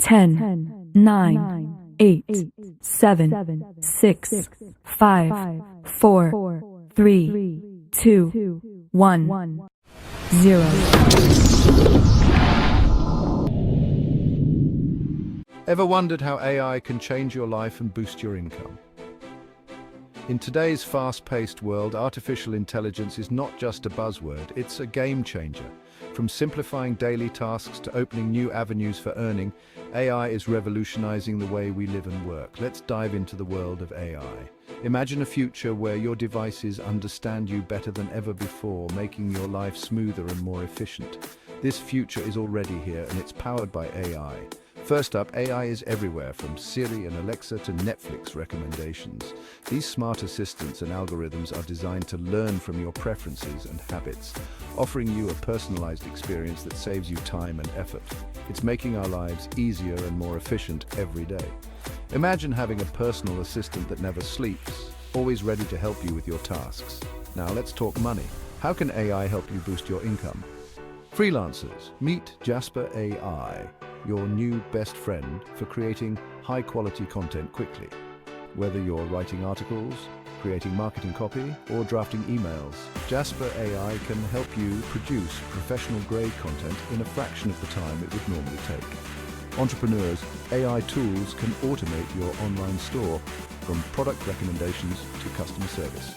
10, 9, 8, 7, 6, 5, 4, 3, 2, 1, 0. Ever wondered how AI can change your life and boost your income? In today's fast-paced world, artificial intelligence is not just a buzzword, it's a game changer. From simplifying daily tasks to opening new avenues for earning, AI is revolutionizing the way we live and work. Let's dive into the world of AI. Imagine a future where your devices understand you better than ever before, making your life smoother and more efficient. This future is already here and it's powered by AI. First up, AI is everywhere, from Siri and Alexa to Netflix recommendations. These smart assistants and algorithms are designed to learn from your preferences and habits, offering you a personalized experience that saves you time and effort. It's making our lives easier and more efficient every day. Imagine having a personal assistant that never sleeps, always ready to help you with your tasks. Now let's talk money. How can AI help you boost your income? Freelancers, meet Jasper AI, your new best friend for creating high-quality content quickly. Whether you're writing articles, creating marketing copy, or drafting emails, Jasper AI can help you produce professional-grade content in a fraction of the time it would normally take. Entrepreneurs, AI tools can automate your online store, from product recommendations to customer service.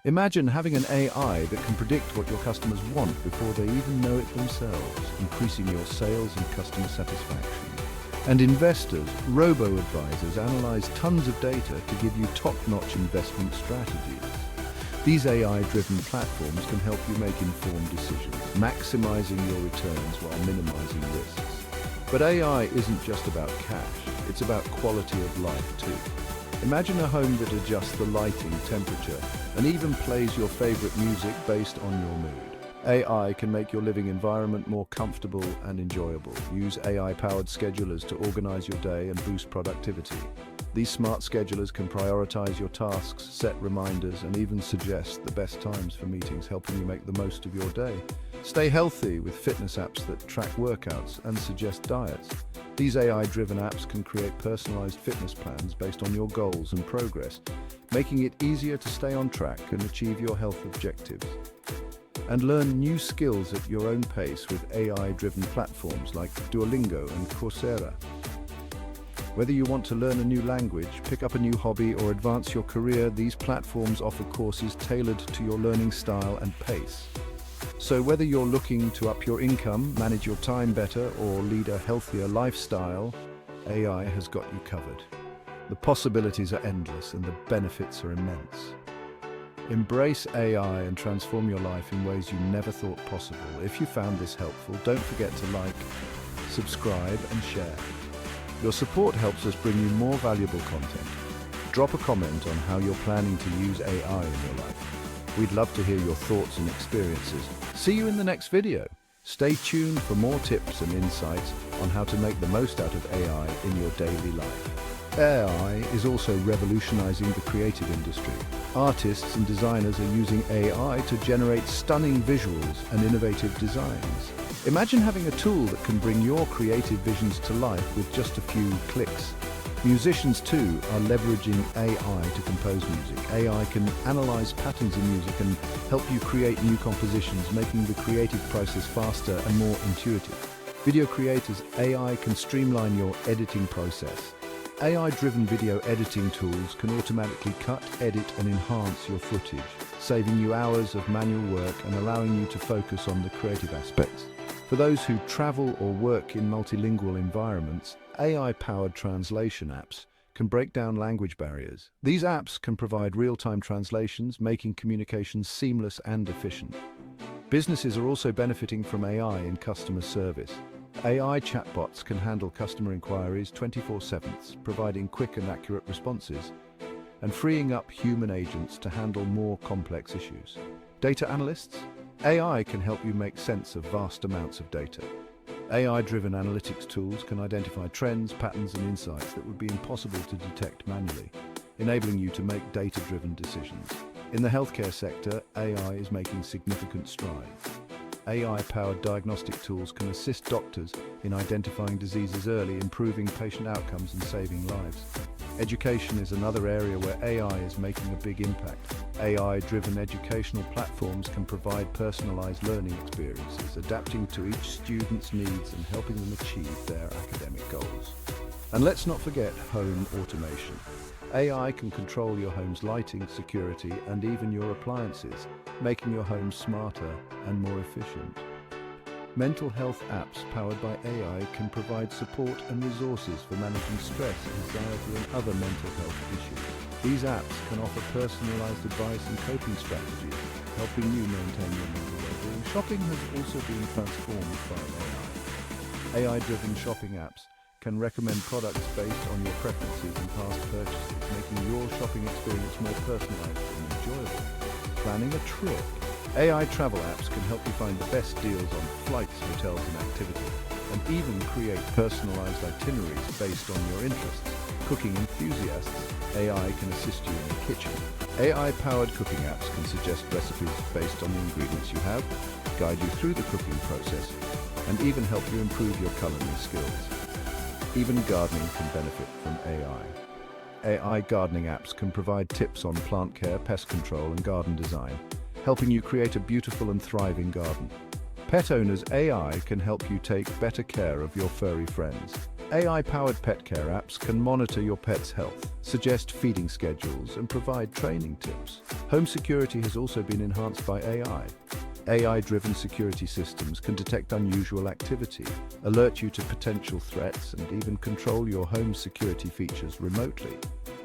Imagine having an AI that can predict what your customers want before they even know it themselves, increasing your sales and customer satisfaction. And investors, robo-advisors, analyze tons of data to give you top-notch investment strategies. These AI-driven platforms can help you make informed decisions, maximizing your returns while minimizing risks. But AI isn't just about cash, it's about quality of life too. Imagine a home that adjusts the lighting, temperature, and even plays your favorite music based on your mood. AI can make your living environment more comfortable and enjoyable. Use AI-powered schedulers to organize your day and boost productivity. These smart schedulers can prioritize your tasks, set reminders, and even suggest the best times for meetings, helping you make the most of your day. Stay healthy with fitness apps that track workouts and suggest diets. These AI-driven apps can create personalized fitness plans based on your goals and progress, making it easier to stay on track and achieve your health objectives. And learn new skills at your own pace with AI-driven platforms like Duolingo and Coursera. Whether you want to learn a new language, pick up a new hobby, or advance your career, these platforms offer courses tailored to your learning style and pace. So whether you're looking to up your income, manage your time better, or lead a healthier lifestyle, AI has got you covered. The possibilities are endless and the benefits are immense. Embrace AI and transform your life in ways you never thought possible. If you found this helpful, don't forget to like, subscribe, and share. Your support helps us bring you more valuable content. Drop a comment on how you're planning to use AI in your life. We'd love to hear your thoughts and experiences. See you in the next video. Stay tuned for more tips and insights on how to make the most out of AI in your daily life. AI is also revolutionizing the creative industry. Artists and designers are using AI to generate stunning visuals and innovative designs. Imagine having a tool that can bring your creative visions to life with just a few clicks. Musicians too are leveraging AI to compose music. AI can analyze patterns in music and help you create new compositions, making the creative process faster and more intuitive. Video creators, AI can streamline your editing process. AI-driven video editing tools can automatically cut, edit, and enhance your footage, saving you hours of manual work and allowing you to focus on the creative aspects. For those who travel or work in multilingual environments, AI-powered translation apps can break down language barriers. These apps can provide real-time translations, making communications seamless and efficient. Businesses are also benefiting from AI in customer service. AI chatbots can handle customer inquiries 24/7, providing quick and accurate responses, and freeing up human agents to handle more complex issues. Data analysts? AI can help you make sense of vast amounts of data. AI-driven analytics tools can identify trends, patterns, and insights that would be impossible to detect manually, enabling you to make data-driven decisions. In the healthcare sector, AI is making significant strides. AI-powered diagnostic tools can assist doctors in identifying diseases early, improving patient outcomes and saving lives. Education is another area where AI is making a big impact. AI-driven educational platforms can provide personalized learning experiences, adapting to each student's needs and helping them achieve their academic goals. And let's not forget home automation. AI can control your home's lighting, security, and even your appliances, making your home smarter and more efficient. Mental health apps powered by AI can provide support and resources for managing stress, anxiety, and other mental health issues. These apps can offer personalized advice and coping strategies, helping you maintain your mental well-being. Shopping has also been transformed by AI. AI-driven shopping apps can recommend products based on your preferences and past purchases, making your shopping experience more personalized and enjoyable. Planning a trip. AI travel apps can help you find the best deals on flights, hotels, and activities, and even create personalized itineraries based on your interests. Cooking enthusiasts. AI can assist you in the kitchen. AI-powered cooking apps can suggest recipes based on the ingredients you have, guide you through the cooking process, and even help you improve your culinary skills. Even gardening can benefit from AI. AI gardening apps can provide tips on plant care, pest control, and garden design, helping you create a beautiful and thriving garden. Pet owners, AI can help you take better care of your furry friends. AI-powered pet care apps can monitor your pet's health, suggest feeding schedules, and provide training tips. Home security has also been enhanced by AI. AI-driven security systems can detect unusual activity, alert you to potential threats, and even control your home's security features remotely.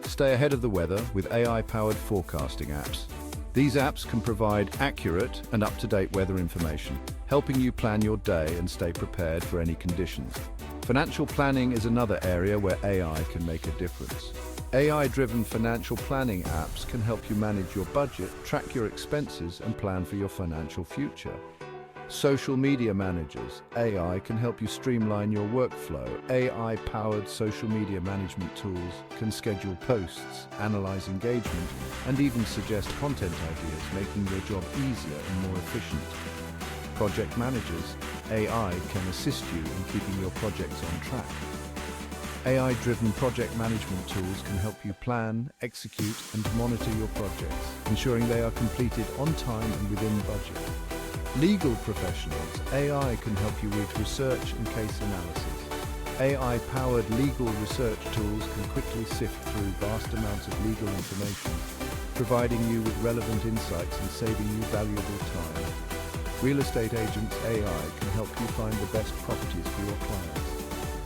Stay ahead of the weather with AI-powered forecasting apps. These apps can provide accurate and up-to-date weather information, helping you plan your day and stay prepared for any conditions. Financial planning is another area where AI can make a difference. AI-driven financial planning apps can help you manage your budget, track your expenses, and plan for your financial future. Social media managers. AI can help you streamline your workflow. AI-powered social media management tools can schedule posts, analyze engagement, and even suggest content ideas, making your job easier and more efficient. Project managers. AI can assist you in keeping your projects on track. AI-driven project management tools can help you plan, execute, and monitor your projects, ensuring they are completed on time and within budget. Legal professionals. AI can help you with research and case analysis. AI-powered legal research tools can quickly sift through vast amounts of legal information, providing you with relevant insights and saving you valuable time. Real estate agents. AI can help you find the best properties for your clients.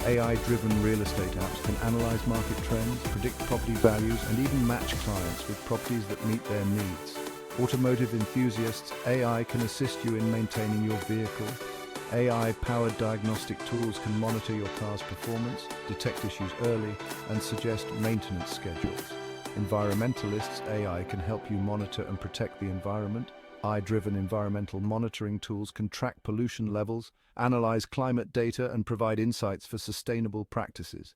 AI-driven real estate apps can analyze market trends, predict property values, and even match clients with properties that meet their needs. Automotive enthusiasts. AI can assist you in maintaining your vehicle. AI-powered diagnostic tools can monitor your car's performance, detect issues early, and suggest maintenance schedules. Environmentalists. AI can help you monitor and protect the environment. AI-driven environmental monitoring tools can track pollution levels, analyze climate data, and provide insights for sustainable practices.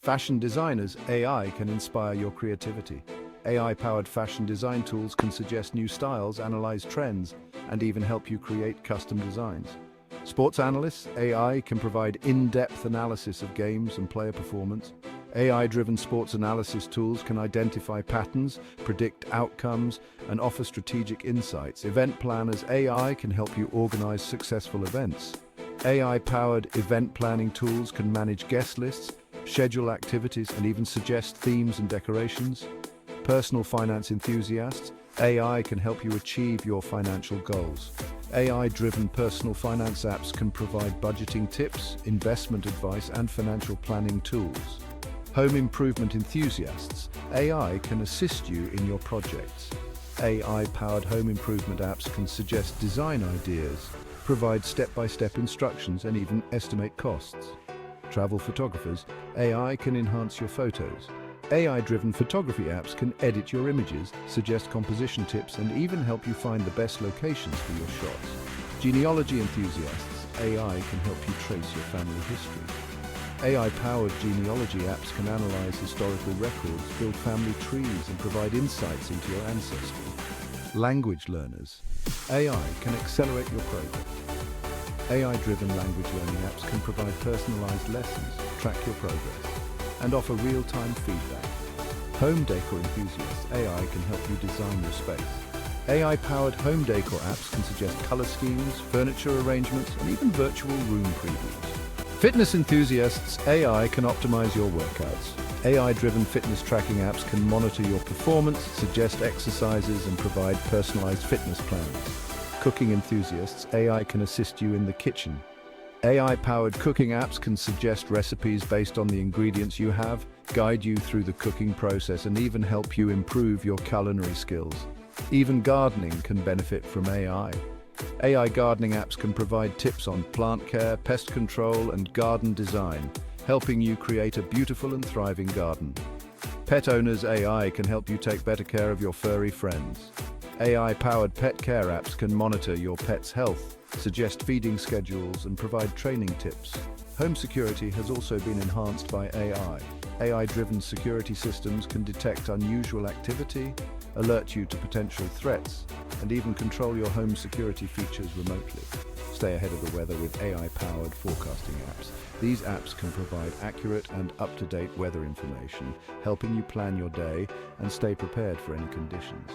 Fashion designers. AI can inspire your creativity. AI-powered fashion design tools can suggest new styles, analyze trends, and even help you create custom designs. Sports analysts. AI can provide in-depth analysis of games and player performance. AI-driven sports analysis tools can identify patterns, predict outcomes, and offer strategic insights. Event planners. AI can help you organize successful events. AI-powered event planning tools can manage guest lists, schedule activities, and even suggest themes and decorations. Personal finance enthusiasts. AI can help you achieve your financial goals. AI-driven personal finance apps can provide budgeting tips, investment advice, and financial planning tools. Home improvement enthusiasts. AI can assist you in your projects. AI-powered home improvement apps can suggest design ideas, provide step-by-step instructions, and even estimate costs. Travel photographers. AI can enhance your photos. AI-driven photography apps can edit your images, suggest composition tips, and even help you find the best locations for your shots. Genealogy enthusiasts. AI can help you trace your family history. AI-powered genealogy apps can analyze historical records, build family trees, and provide insights into your ancestry. Language learners. AI can accelerate your progress. AI-driven language learning apps can provide personalized lessons, track your progress, and offer real-time feedback. Home decor enthusiasts, AI can help you design your space. AI-powered home decor apps can suggest color schemes, furniture arrangements, and even virtual room previews. Fitness enthusiasts, AI can optimize your workouts. AI-driven fitness tracking apps can monitor your performance, suggest exercises, and provide personalized fitness plans. Cooking enthusiasts, AI can assist you in the kitchen. AI-powered cooking apps can suggest recipes based on the ingredients you have, guide you through the cooking process, and even help you improve your culinary skills. Even gardening can benefit from AI. AI gardening apps can provide tips on plant care, pest control, and garden design, helping you create a beautiful and thriving garden. Pet owners, AI can help you take better care of your furry friends. AI-powered pet care apps can monitor your pet's health, suggest feeding schedules, and provide training tips. Home security has also been enhanced by AI. AI-driven security systems can detect unusual activity, alert you to potential threats, and even control your home security features remotely. Stay ahead of the weather with AI-powered forecasting apps. These apps can provide accurate and up-to-date weather information, helping you plan your day and stay prepared for any conditions.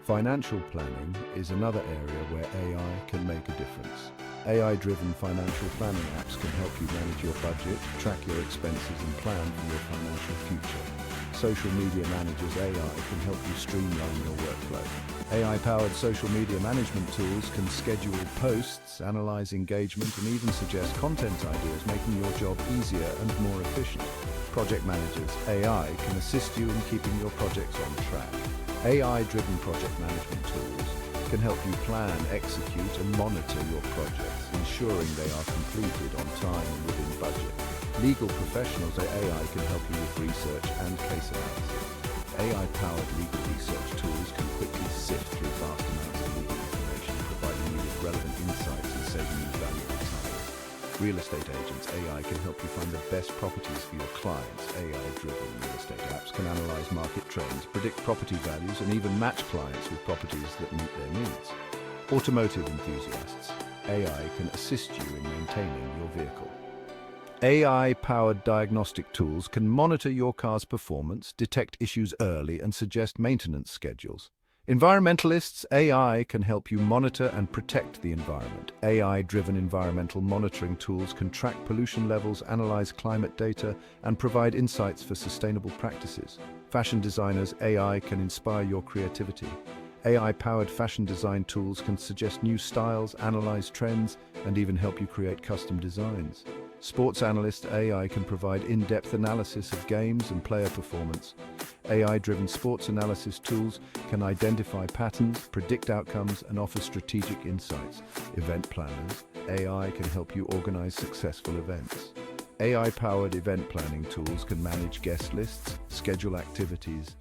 Financial planning is another area where AI can make a difference. AI-driven financial planning apps can help you manage your budget, track your expenses, and plan for your financial future. Social media managers, AI can help you streamline your workflow. AI-powered social media management tools can schedule posts, analyze engagement, and even suggest content ideas, making your job easier and more efficient. Project managers, AI can assist you in keeping your projects on track. AI-driven project management tools can help you plan, execute, and monitor your projects, ensuring they are completed on time and within budget. Legal professionals, AI can help you with research and case analysis. AI-powered legal research tools can quickly sift through vast amounts of legal information, providing you with relevant insights and saving you valuable time. Real estate agents, AI can help you find the best properties for your clients. AI-driven real estate apps can analyze market trends, predict property values, and even match clients with properties that meet their needs. Automotive enthusiasts, AI can assist you in maintaining your vehicle. AI-powered diagnostic tools can monitor your car's performance, detect issues early, and suggest maintenance schedules. Environmentalists, AI can help you monitor and protect the environment. AI-driven environmental monitoring tools can track pollution levels, analyze climate data, and provide insights for sustainable practices. Fashion designers, AI can inspire your creativity. AI-powered fashion design tools can suggest new styles, analyze trends, and even help you create custom designs. Sports analysts, AI can provide in-depth analysis of games and player performance. AI-driven sports analysis tools can identify patterns, predict outcomes, and offer strategic insights. Event planners, AI can help you organize successful events. AI-powered event planning tools can manage guest lists, schedule activities,